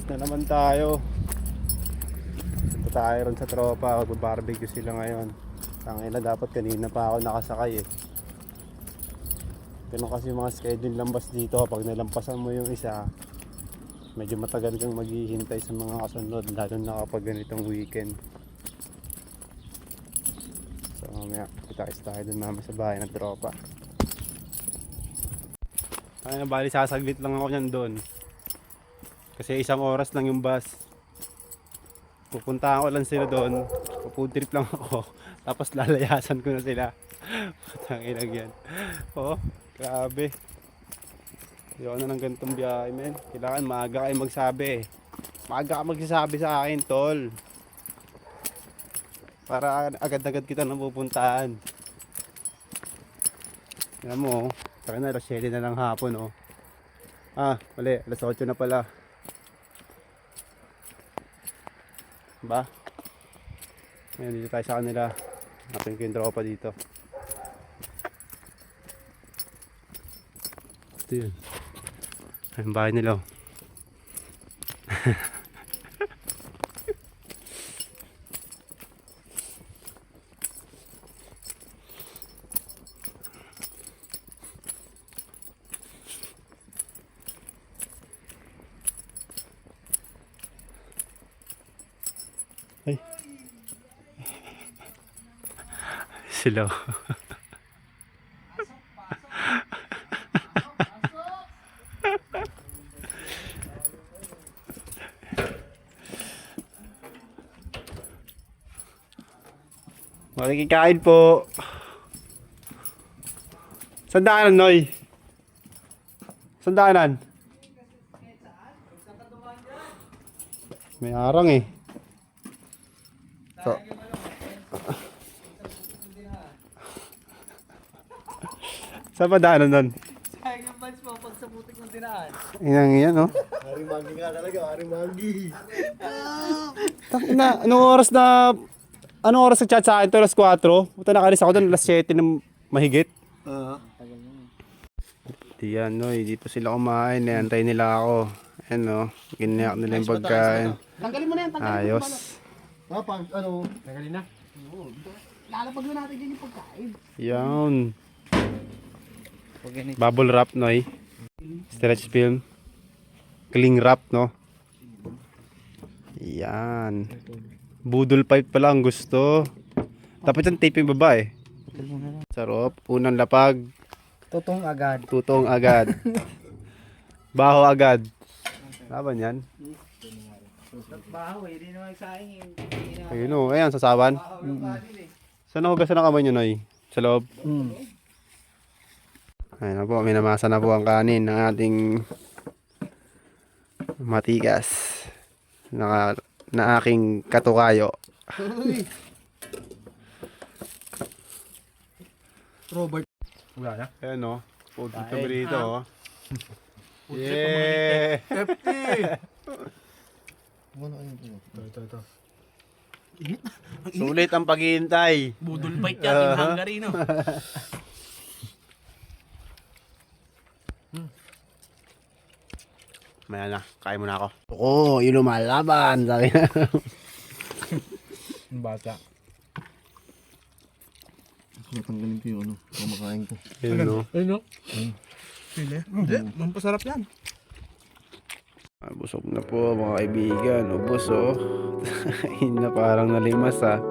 na naman tayo. Punta tayo ron sa tropa. Mag-barbecue sila ngayon. Tangina, dapat kanina pa ako nakasakay eh. Ganun kasi mga schedule lambas dito. Pag nalampasan mo yung isa, medyo matagal kang maghihintay sa mga kasunod. Lalo na kapag ganitong weekend. So mamaya kita tayo dun namin sa bahay ng tropa. Ay, bali sasaglit lang ako nyan doon. Kasi 1 oras lang yung bus. Pupuntahan ko lang sila doon. Food trip lang ako. Tapos lalayasan ko na sila. Tanginag yan. Oo, grabe. Hindi ako na ng ganitong biyahe, men. Kailangan maaga kayo magsabi. Maaga ka magsasabi sa akin, tol. Para agad-agad kita nang pupuntahan. Alam mo, saka na, alas 7 na lang hapon, oh. Ah, mali, alas 8 na pala. Ba? Ngayon, dito tayo sa kanila. Napin ko yung tropa dito. Ito yun. Ayun, bahay nila, oh. Ay. Sila. Makikikain po. Sandaanan, Noy. Sandaanan. May arang eh. So. Saan pa daanan nun? Sayang yung bands mo pag sa putik ng tinaan. Yan, oh. Haring Manggi nga talaga, Haring Manggi. Na, anong oras sa chat sa akin to? Alas 4? Puta, nakalis ako doon alas 7 ng mahigit. Diyan, no, dito sila kumain. Nantay nila ako. Ayan, no. Ginayak nila yung pagkain. Tanggalin mo na yan, tanggalin mo. Ayos. Pag ano, Tanggalin na. Lalapag na natin din yung pagkain. Yan. Bubble wrap, Noy. Stretch film. Cling wrap, no. Yan. Budol pipe pala ang gusto. Dapat yung tape yung baba eh. Sarap. Unang lapag. Tutong agad. Tutong agad. Baho agad. Laban yan. Baho eh, di naman saing eh. Ayun o. Ayan, sasawan. Saan nahugasan ang kamay nyo, Noy? Sa loob? Ayun na po. Minamasa na po ang kanin ng ating matigas. Na aking katukayo. Robert. Wala na. Ayan o. Food trip kami rito o. Yeah! Ano ayun? Ito. Sulit ang paghihintay. Budol bite yan, Team Hungary no. Maya na, kain muna ako. Oo, yun lumalaban. Sabi na. Bata. Natanggalin ko yung ano, kumakain ko. Yun no. Ayun no. Sila. Hindi, mampasarap yan. Busog na po mga kaibigan. Ubos oh. Yun na parang nalimas ah.